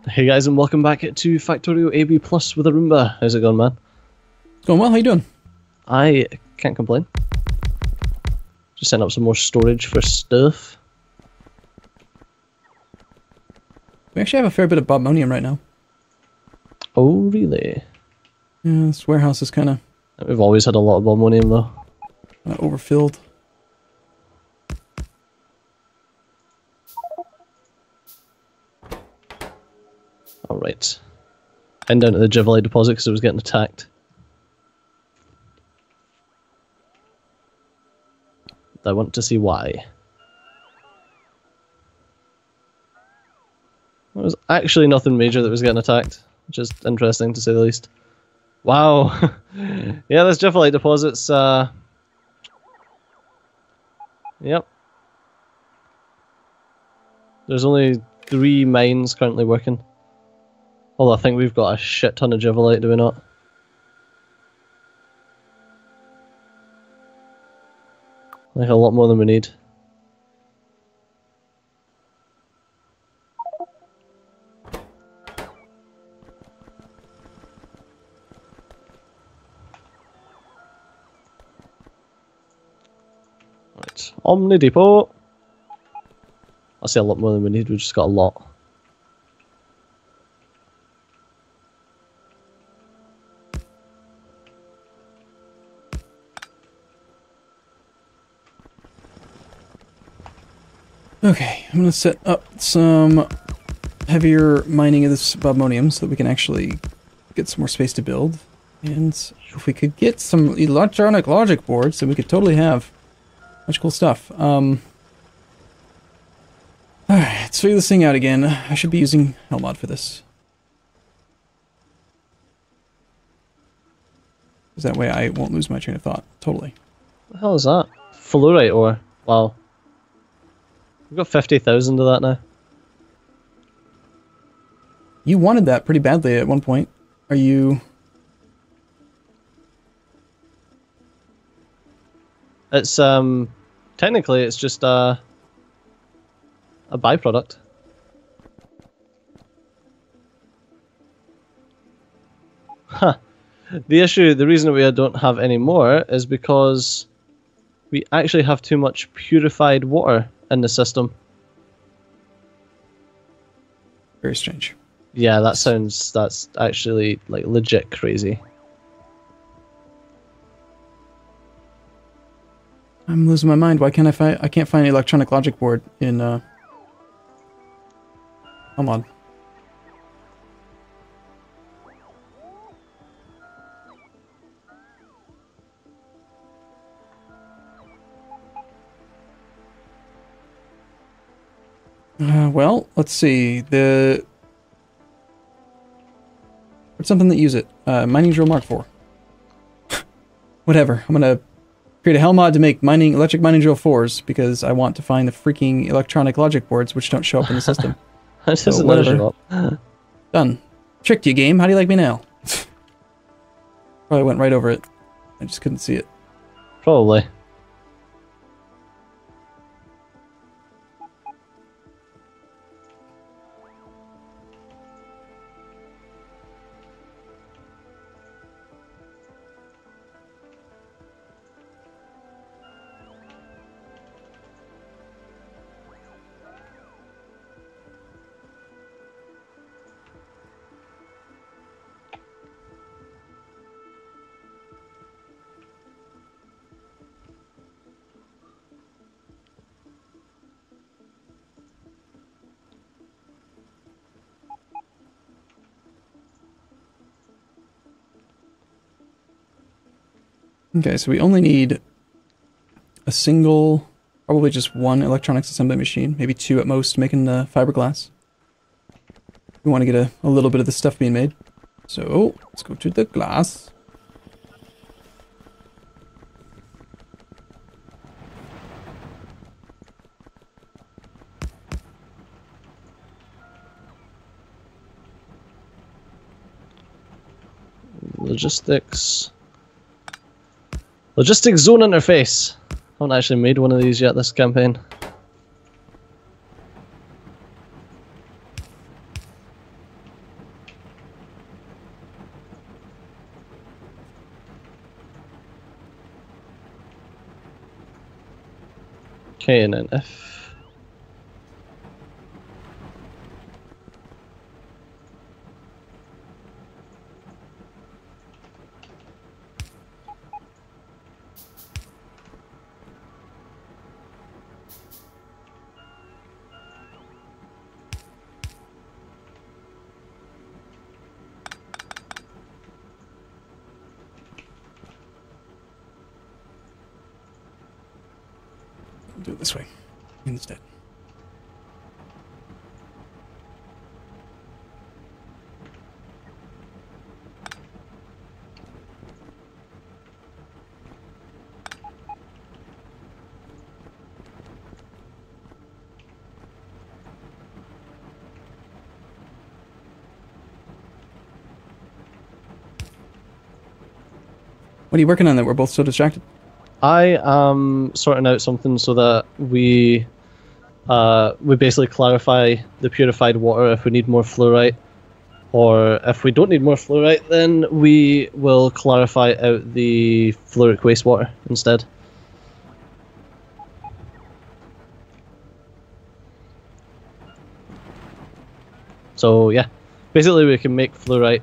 Hey guys, and welcome back to Factorio ABPlus with Arumba. How's it going, man? Going well, how you doing? I can't complain. Just setting up some more storage for stuff. We actually have a fair bit of bobmonium right now. Oh, really? Yeah, this warehouse is kind of We've always had a lot of ammonium, though. overfilled. Alright. Heading down to the Jivalite deposit because it was getting attacked. I want to see why. There was actually nothing major that was getting attacked, which is interesting to say the least. Wow. Yeah, this Jivalite deposit's yep. There's only 3 mines currently working. Although I think we've got a shit ton of Jivalite, do we not? Like a lot more than we need. Right, Omni Depot. I say a lot more than we need, we've just got a lot. Okay, I'm going to set up some heavier mining of this bobmonium so that we can actually get some more space to build. And if we could get some electronic logic boards, then we could totally have much cool stuff. Alright, let's figure this thing out again. I should be using Hellmod for this. Because that way I won't lose my train of thought. Totally. What the hell is that? Fluorite ore. Wow. We've got 50,000 of that now. You wanted that pretty badly at one point. Are you... It's, technically it's just a byproduct. Huh. The reason we don't have any more is because we actually have too much purified water in the system. Very strange. Yeah, that's actually like legit crazy. I'm losing my mind. Why can't I can't find an electronic logic board in come on. Well, let's see. What's something that use it? Mining drill Mark IV. Whatever. I'm gonna create a hell mod to make electric mining drill 4s because I want to find the freaking electronic logic boards which don't show up in the system. That doesn't never show up. Done. Tricked you, game. How do you like me now? Probably went right over it. I just couldn't see it. Probably. Okay, so we only need a single, probably just one electronics assembly machine, maybe 2 at most, making the fiberglass. We want to get a little bit of the stuff being made. So, let's go to the glass. Logistics. Logistics zone interface. I haven't actually made one of these yet this campaign. Okay, and then if... Do it this way instead. What are you working on that we're both so distracted? I am sorting out something so that we basically clarify the purified water if we need more fluorite, or if we don't need more fluorite, then we will clarify out the fluoric wastewater instead. So yeah, basically we can make fluorite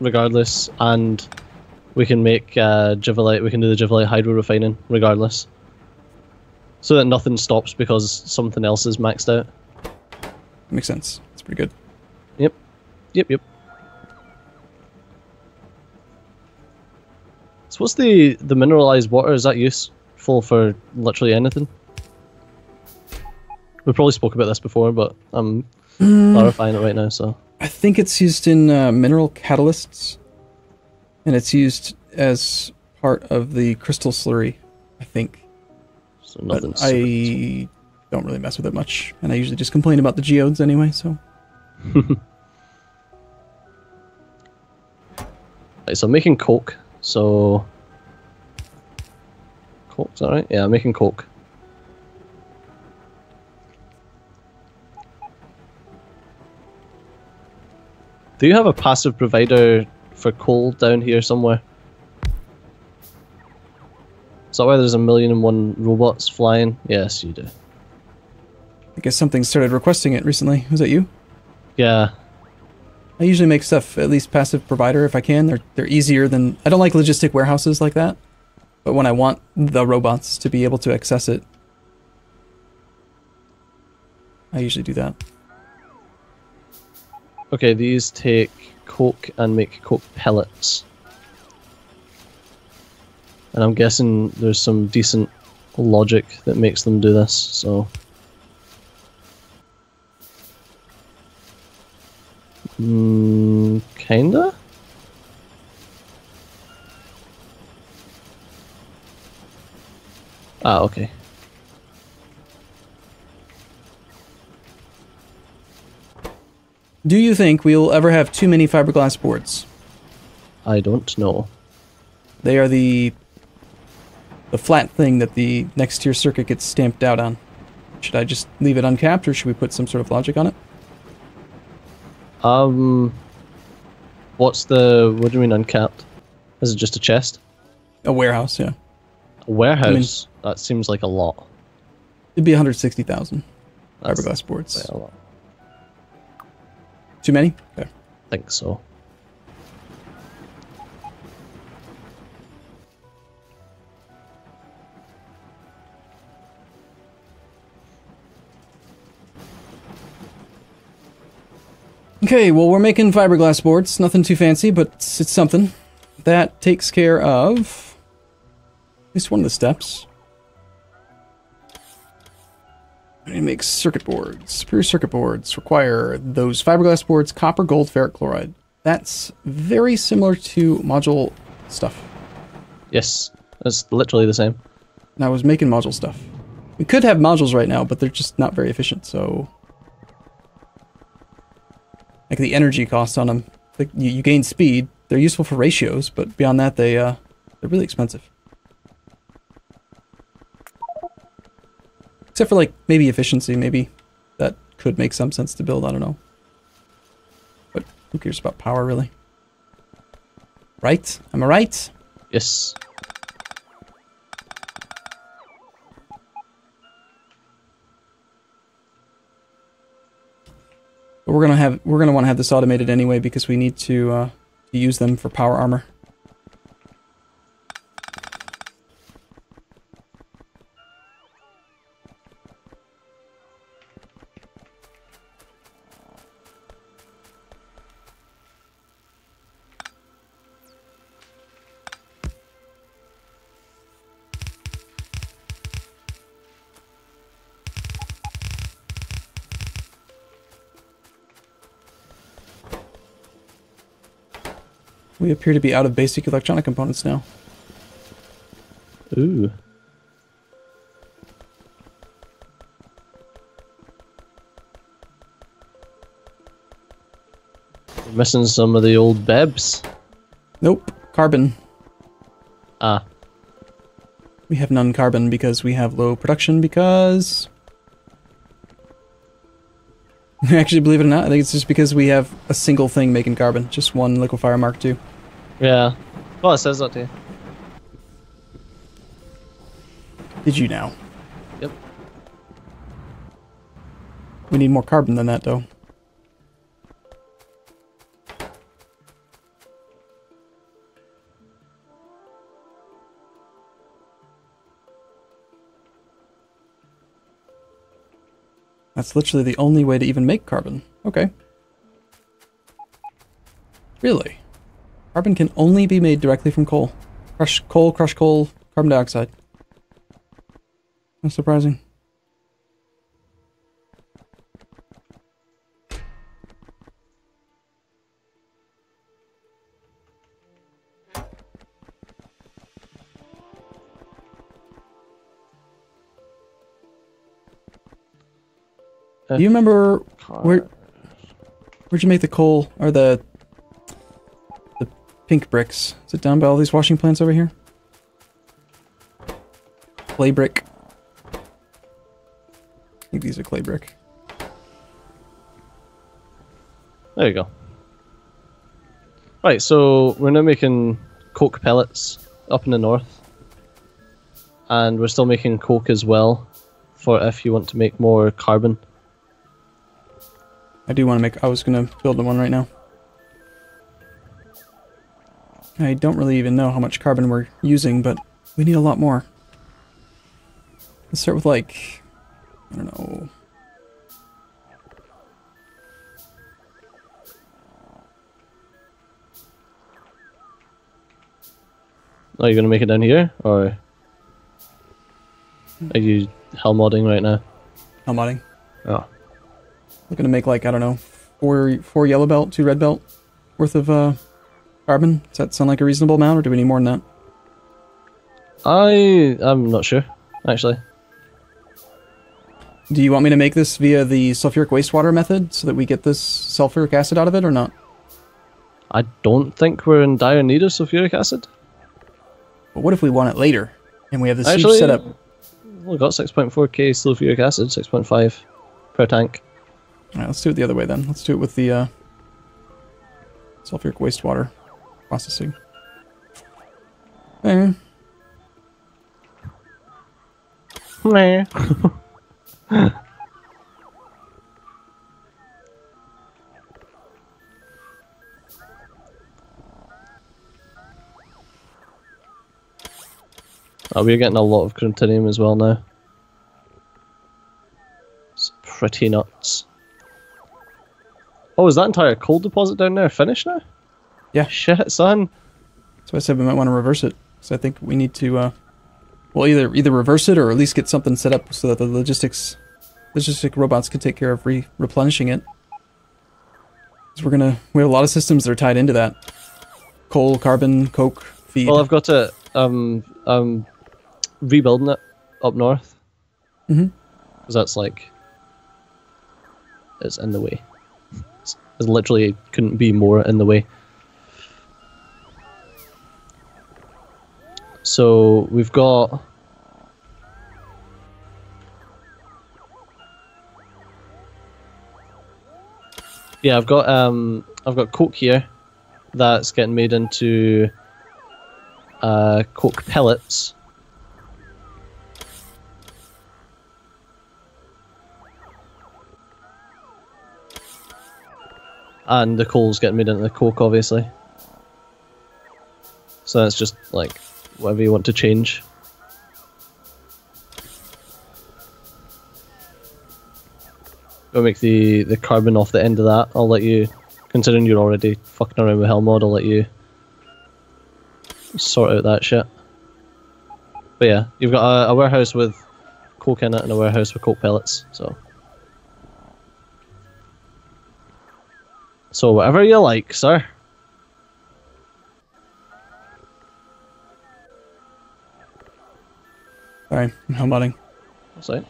regardless, and we can make Givelite. We can do the Givelite hydro refining regardless, so that nothing stops because something else is maxed out. Makes sense. It's pretty good. Yep. Yep. So what's the mineralized water? Is that useful for literally anything? We probably spoke about this before, but I'm clarifying it right now. So I think it's used in mineral catalysts, and it's used as part of the crystal slurry, I think. So nothing. I don't really mess with it much, and I usually just complain about the geodes anyway. So. Right, so I'm making coke. So coke, is that right? Yeah, I'm making coke. Do you have a passive provider for coal down here somewhere? Is that why there's 1,000,001 robots flying? Yes, you do. I guess something started requesting it recently. Was that you? Yeah. I usually make stuff at least passive provider if I can. They're easier than... I don't like logistic warehouses like that. But when I want the robots to be able to access it, I usually do that. Okay, these take coke and make coke pellets. And I'm guessing there's some decent logic that makes them do this, so... Kinda? Ah, okay. Do you think we'll ever have too many fiberglass boards? I don't know. They are the flat thing that the next tier circuit gets stamped out on. Should I just leave it uncapped, or should we put some sort of logic on it? What do you mean uncapped? Is it just a chest? A warehouse, yeah. A warehouse? That seems like a lot. It'd be 160,000 That's fiberglass boards. quite a lot. Too many? Okay. I think so. Okay, well, we're making fiberglass boards. Nothing too fancy, but it's something. That takes care of at least one of the steps. I need to make circuit boards. Superior circuit boards require those fiberglass boards, copper, gold, ferric chloride. That's very similar to module stuff. Yes, it's literally the same. And I was making module stuff. We could have modules right now, but they're just not very efficient, so... Like the energy cost on them. Like you gain speed. They're useful for ratios, but beyond that, they're really expensive. Except for like maybe efficiency, maybe that could make some sense to build. I don't know. But who cares about power, really? Right? Am I right? Yes. But we're gonna want to have this automated anyway because we need to use them for power armor. We appear to be out of basic electronic components now. Ooh. We're missing some of the old bebs. Nope. Carbon. Ah. We have none carbon because we have low production because... Actually, believe it or not, I think it's just because we have a single thing making carbon. Just one liquefier Mark II. Yeah. Well, it says that to you. Did you now? Yep. We need more carbon than that, though. That's literally the only way to even make carbon. Okay. Really? Carbon can only be made directly from coal. Crush coal, carbon dioxide. That's surprising. Do you remember where'd you make the coal or the pink bricks? Is it down by all these washing plants over here? Clay brick. I think these are clay brick. There you go. Right, so we're now making coke pellets up in the north. And we're still making coke as well for if you want to make more carbon. I do want to make... I was going to build one right now. I don't really even know how much carbon we're using, but we need a lot more. Let's start with, like... I don't know... Are you going to make it down here, or are you hell modding right now? Hell modding. Oh. Looking to make, like, I don't know, four yellow belt, 2 red belt worth of carbon. Does that sound like a reasonable amount, or do we need more than that? I'm not sure, actually. Do you want me to make this via the sulfuric wastewater method so that we get this sulfuric acid out of it, or not? I don't think we're in dire need of sulfuric acid. But what if we want it later, and we have the siege set up? We've got 6.4k sulfuric acid, 6.5 per tank. Alright, let's do it the other way then. Let's do it with the sulfuric wastewater processing. Eh. Meh. Oh, we're getting a lot of cruntinium as well now. It's pretty nuts. Oh, is that entire coal deposit down there finished now? Yeah. Shit, son. So I said we might want to reverse it. So I think we need to, well, either reverse it or at least get something set up so that the logistic robots can take care of replenishing it. Because we have a lot of systems that are tied into that. Coal, carbon, coke, feed. Well, I've got to, rebuilding it up north. Mm-hmm. Because that's like, it's in the way. It's literally couldn't be more in the way. So we've got I've got coke here that's getting made into coke pellets. And the coal's getting made into the coke, obviously. So that's just like whatever you want to change. Go make the carbon off the end of that. I'll let you, considering you're already fucking around with Hellmod, I'll let you sort out that shit. But yeah, you've got a warehouse with coke in it and a warehouse with coke pellets, so. So whatever you like, sir. Sorry, I'm hellmodding. That's right.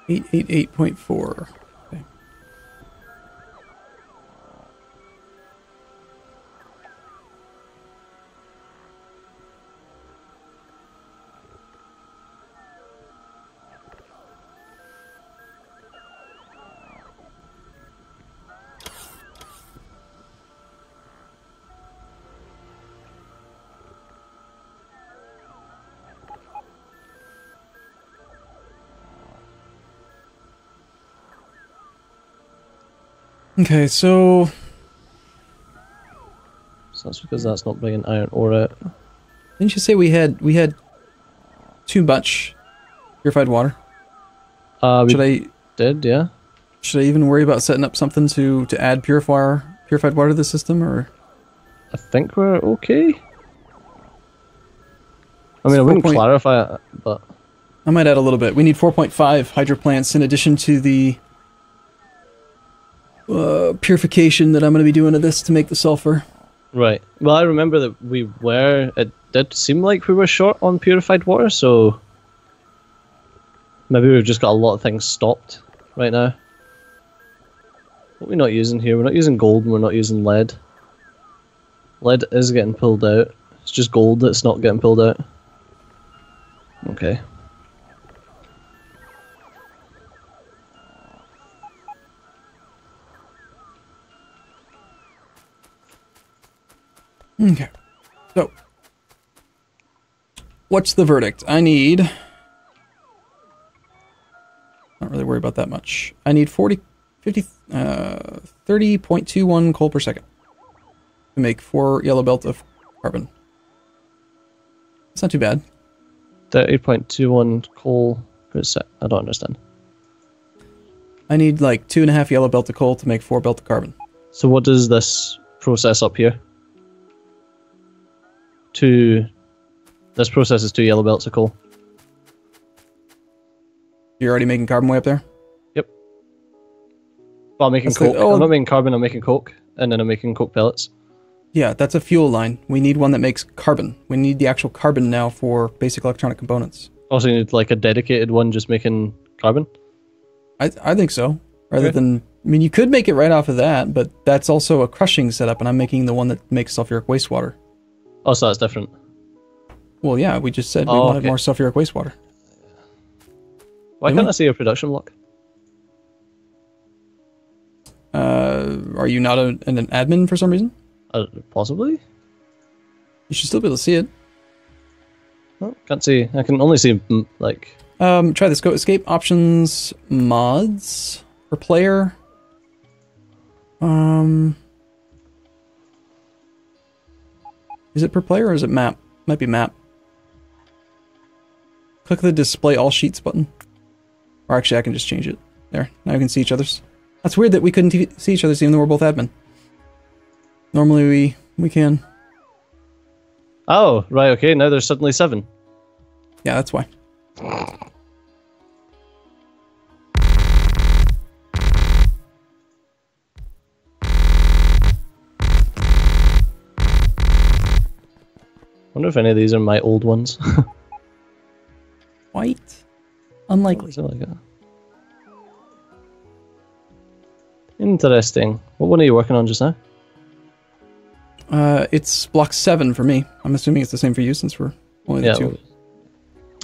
.888.4. Okay. Okay, so that's because that's not bringing iron ore out. Didn't you say we had too much purified water? We did, yeah. Should I even worry about setting up something to add purified water to the system, or? I think we're okay. I mean, I wouldn't clarify it, but I might add a little bit. We need 4.5 hydro plants in addition to the purification that I'm going to be doing of this to make the sulfur. Right. Well, I remember that it did seem like we were short on purified water, so maybe we've just got a lot of things stopped right now. What are we not using here? We're not using gold and we're not using lead. Lead is getting pulled out. It's just gold that's not getting pulled out. Okay. Okay, so what's the verdict? I need, not really worry about that much. I need 30.21 coal per second to make 4 yellow belt of carbon. It's not too bad. 30.21 coal per sec. I don't understand. I need like 2.5 yellow belt of coal to make 4 belt of carbon. So what does this process up here? This process is 2 yellow belts of coal. You're already making carbon way up there? Yep. Well, I'm making coke. I'm not making carbon, I'm making coke. And then I'm making coke pellets. Yeah, that's a fuel line. We need one that makes carbon. We need the actual carbon now for basic electronic components. Also, you need like a dedicated one just making carbon? I think so. Rather than... I mean, you could make it right off of that, but that's also a crushing setup, and I'm making the one that makes sulfuric wastewater. Oh, so that's different. Well, yeah, we just said we wanted more sulfuric wastewater. Why can't I see your production block? Are you not an admin for some reason? Possibly. You should still be able to see it. Oh, can't see. I can only see, like... Try this. Go escape options mods for player. Is it per player or is it map? Might be map. Click the display all sheets button. Or actually I can just change it. There, now we can see each other's. That's weird that we couldn't see each other's even though we're both admin. Normally we can. Oh, right, okay, now there's suddenly 7. Yeah, that's why. I wonder if any of these are my old ones. White? Unlikely. Interesting. What one are you working on just now? It's block 7 for me. I'm assuming it's the same for you since we're only the 2.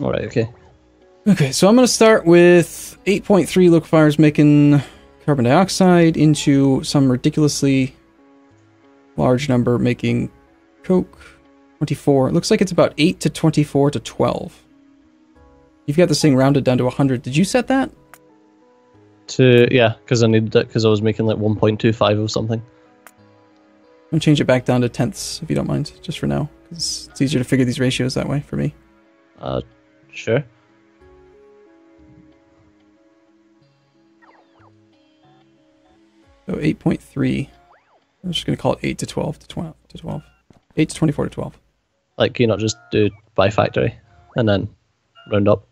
Alright, okay. Okay, so I'm going to start with 8.3 liquefiers making carbon dioxide into some ridiculously large number making coke. 24. It looks like it's about 8 to 24 to 12. You've got this thing rounded down to 100. Did you set that? Yeah, because I needed it because I was making like 1.25 of something. I'm gonna change it back down to tenths if you don't mind, just for now, because it's easier to figure these ratios that way for me. Sure. So 8.3. I'm just gonna call it 8 to 12 to 12. 8 to 24 to 12. Like, can you not just do by factory and then round up?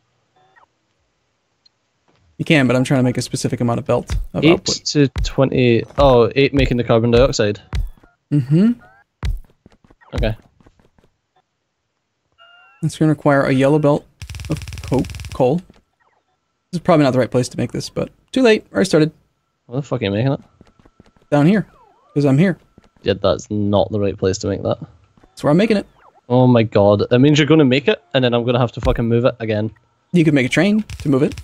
You can, but I'm trying to make a specific amount of belt of 8 output. to 20. Oh, 8 making the carbon dioxide. Mm-hmm. Okay. It's going to require a yellow belt of coal. This is probably not the right place to make this, but too late. Already started. What the fuck are you making it? Down here. Because I'm here. Yeah, that's not the right place to make that. That's where I'm making it. Oh my god. That means you're going to make it, and then I'm going to have to fucking move it again. You could make a train to move it.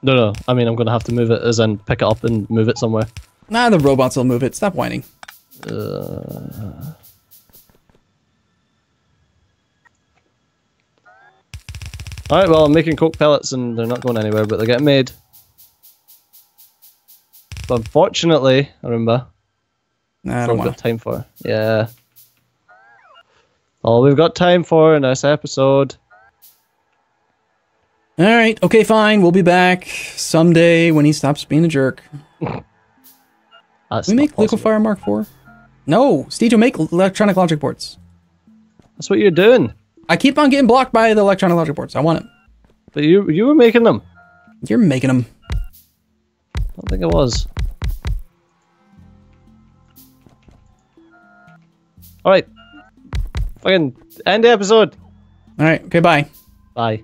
No. I mean, I'm going to have to move it as in pick it up and move it somewhere. Nah, the robots will move it. Stop whining. Alright, well, I'm making coke pellets and they're not going anywhere, but they're getting made. But unfortunately, Arumba, Nah, I that's don't all we've want got time for. Yeah. All we've got time for in this episode. Alright, okay, fine. We'll be back someday when he stops being a jerk. That's We not make possible. Liquefier Mark IV? No, Steejo, make electronic logic boards. That's what you're doing. I keep on getting blocked by the electronic logic boards. I want it. But you were making them. You're making them. I don't think it was. Alright. Fucking end the episode. Alright, okay, bye. Bye.